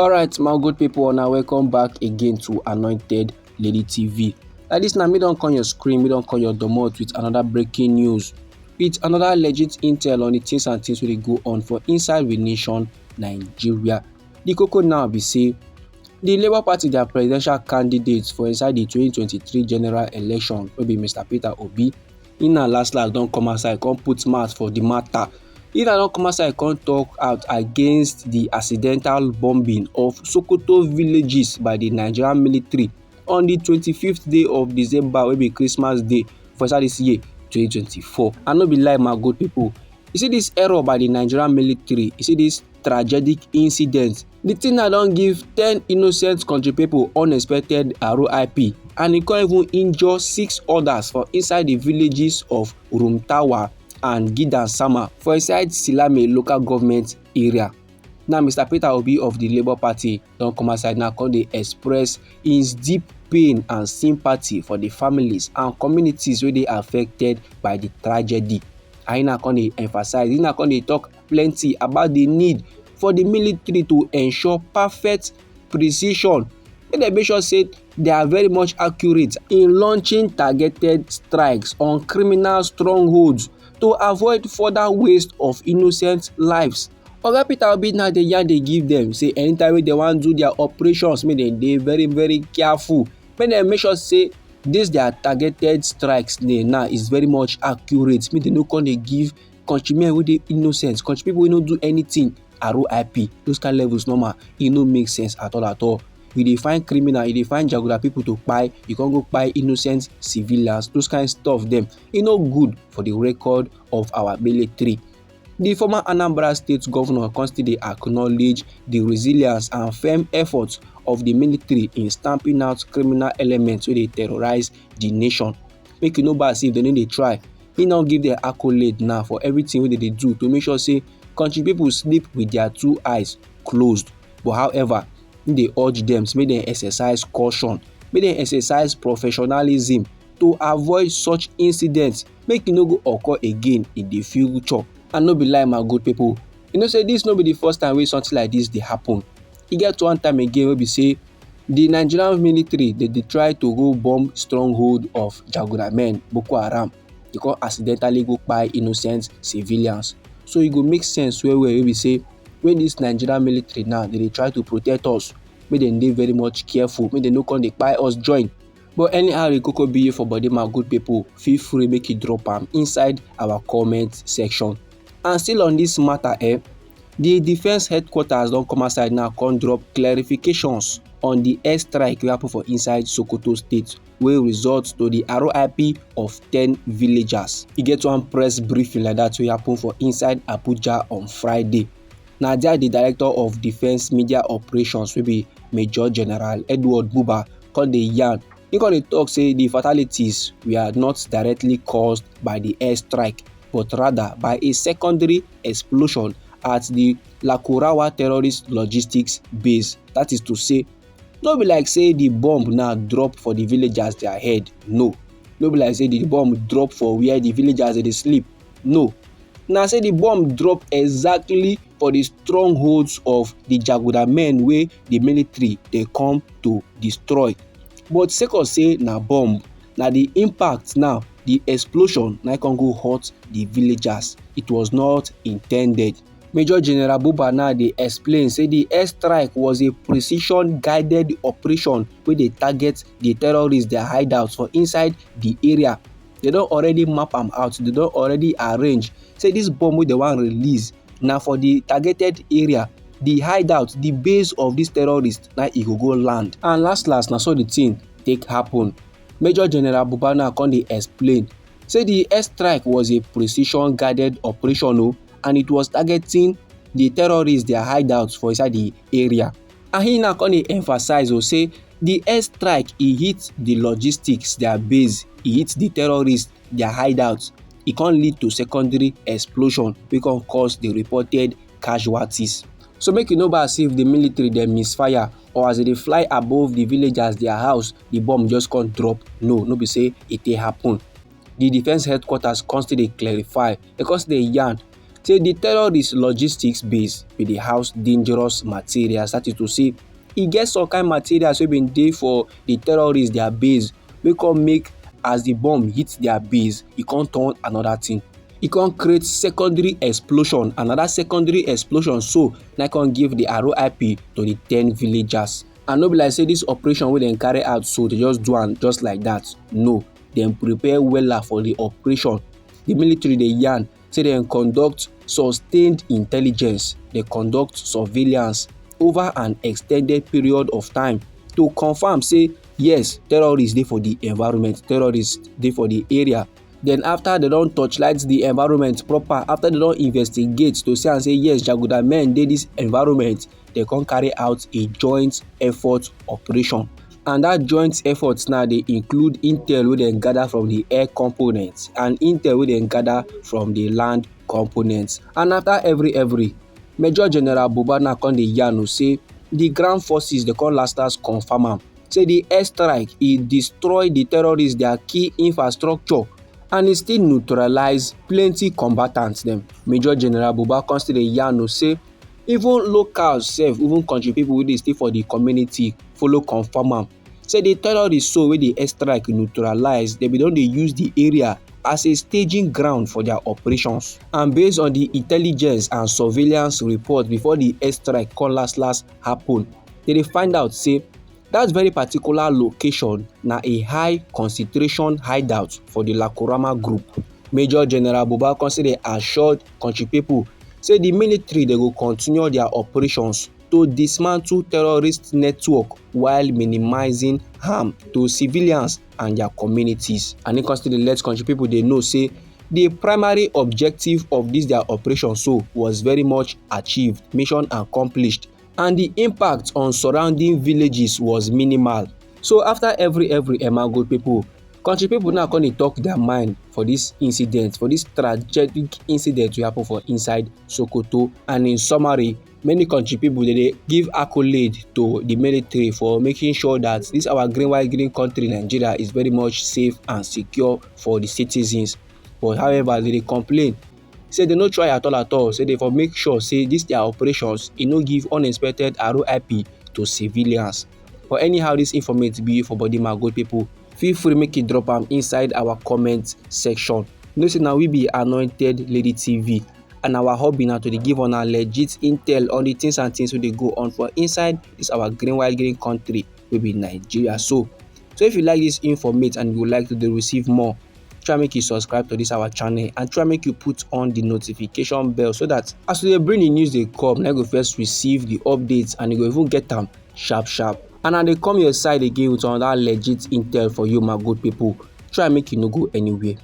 Alright, my good people, now welcome back again to Anointed Lady TV. Like this now, me don't call your screen, me don't call your domot with another breaking news, with another legit intel on the things and things wey dey go on for inside the nation Nigeria. The koko now be say the Labour Party their presidential candidates for inside the 2023 general election wey be Mr. Peter Obi, he na last don come outside come put mouth for the matter. He na don come outside come talk out against the accidental bombing of Sokoto villages by the Nigerian military on the 25th day of December wey be Christmas day for inside this year 2024. I no be lie, my good people. You see this error by the Nigerian military, you see this tragic incident, the thing na don give 10 innocent country people unexpected RIP, and e con even injure 6 others for inside the villages of Rumtawa and Gidansama for inside Silame local government area. Now Mr. Peter Obi of the Labour Party don come outside now come dey express his deep pain and sympathy for the families and communities wey dey affected by the tragedy. And he na come dey emphasize, he na come dey talk plenty about the need for the military to ensure perfect precision, make dem make sure say they are very much accurate in launching targeted strikes on criminal strongholds to avoid further waste of innocent lives. Oga Peter Obi now dey yarn dey give dem say anytime wey dem wan do their operations, make dem dey very careful, make dem make sure say this their targeted strikes dey now is very much accurate, make dem no come dey give countrymen wey dey innocent, country people wey no do anything RIP. Those kind levels normal, e no make sense at all. You dey find criminal, you dey find jaguda people to kpai, you con go kpai innocent civilians. Those kind stuff dem, e no good for the record of our military. The former Anambra State Governor con still dey acknowledge the resilience and firm efforts of the military in stamping out criminal elements wey dey terrorize the nation. Make e no bad say if dem no dey try, he now give them accolade now for everything wey dem dey do to make sure say country people sleep with their 2 eyes closed. But however, he dey urge them make dem exercise caution, make dem exercise professionalism to avoid such incidents, make e no go occur again in the future. And no be lie, my good people, you know say this no be the first time wey something like this dey happen. E get one time again wey be say the Nigerian military dey try to go bomb stronghold of jaguda men Boko Haram, they come accidentally go kpai innocent civilians. So e go make sense well wey be say when this Nigerian military now dey try to protect us, make dem dey very much careful, make dem no come dey kpai us join. But anyhow the koko be for body, my good people, feel free make you drop am inside our comment section. And still on this matter, the defense headquarters don come outside now come drop clarifications on the airstrike wey happen for inside Sokoto state, wey result to the RIP of 10 villagers. E get one press briefing like that wey happen for inside Abuja on Friday. Na there the director of defense media operations wey be Major General Edward Buba come dey yarn. He come dey talk say the fatalities were not directly caused by the airstrike, but rather by a secondary explosion at the Lakurawa terrorist logistics base. That is to say, no be like say the bomb now drop for the villagers their head. No be like say the bomb drop for where the villagers dey sleep. No, na say the bomb drop exactly for the strongholds of the jaguda men wey the military dey come to destroy. But sake of say na bomb, na the impact now, the explosion na can go hurt the villagers. It was not intended. Major General Buba now dey explain say the airstrike was a precision guided operation wey dey target the terrorists their hideouts for inside the area. They don already map am out, they don already arrange. Say this bomb wey they wan release na for the targeted area, the hideout, the base of these terrorists, na e go land. And last na so the thing take happen. Major General Buba now come dey explain say the airstrike was a precision guided operation, and it was targeting the terrorists their hideouts for inside the area. And he now come dey emphasize say the airstrike e hit the logistics their base, e hit the terrorists their hideouts. E can lead to secondary explosion wey can cause the reported casualties. So make you know bad say if the military dem misfire, or as they fly above the villagers their house, the bomb just can't drop. No be say it dey happen. The defense headquarters constantly clarify, because they yarn say the terrorist logistics base bin dey house dangerous materials, that is to say e get some kind materials wey bin dey for the terrorists their base wey come make as the bomb hit their base e come turn another thing. E come create secondary explosion, another secondary explosion, so na come give the RIP to the 10 villagers. And no be like say this operation wey dem carry out so dey just do am just like that. No, dem prepare wella for the operation. The military dey yarn say dem conduct sustained intelligence, dey conduct surveillance over an ex ten ded period of time to confirm say yes, terrorists dey for the environment, terrorists dey for the area. Then after dem don torchlight the environment proper, after dem don investigate to see am say yes, jaguda men dey this environment, dem come carry out a joint effort operation. And that joint effort now dey include intel wey dem gather from the air components and intel wey dem gather from the land components. And after every Major General Buba now come dey yarn say the ground forces dey come last confirm am say the airstrike e destroy the terrorists their key infrastructure and e still neutralize plenty combatants dem. Major General Buba come still dey yarn say even locals sef, even country people wey dey stay for the community follow confirm am say the terrorists so wey the airstrike neutralize, dem bin don dey use the area as a staging ground for their operations. And based on the intelligence and surveillance report before the airstrike come last happen, dem dey find out say that very particular location na a high concentration hideout for the Lakurama group. Major General Buba come still dey assure country people say the military dey go continue their operations to dismantle terrorist network while minimizing harm to civilians and their communities. And e come still dey let country people dey know say the primary objective of this their operation so was very much achieved, mission accomplished, and the impact on surrounding villages was minimal. So after every good people, country people now come dey talk their mind for this incident, for this tragic incident wey happen for inside Sokoto. And in summary, many country people dey give accolade to the military for making sure that this our green country Nigeria is very much safe and secure for the citizens. But however, they dey complain say they no try at all, say they for make sure say this their operations e no give unexpected RIP to civilians. But anyhow this informate be for body my good people, feel free make you drop am inside our comment section. You know say na we be Anointed Lady TV, and our hobby na to dey give una legit intel on the things and things wey dey go on for inside this our green country wey be Nigeria. So if you like this informate and you would like to dey receive more, try make you subscribe to this our channel and try make you put on the notification bell so that as we dey bring the news dey come, na you go first receive the updates and you go even get am sharp. And I dey come your side again with another legit intel for you my good people. Try make you no go anywhere.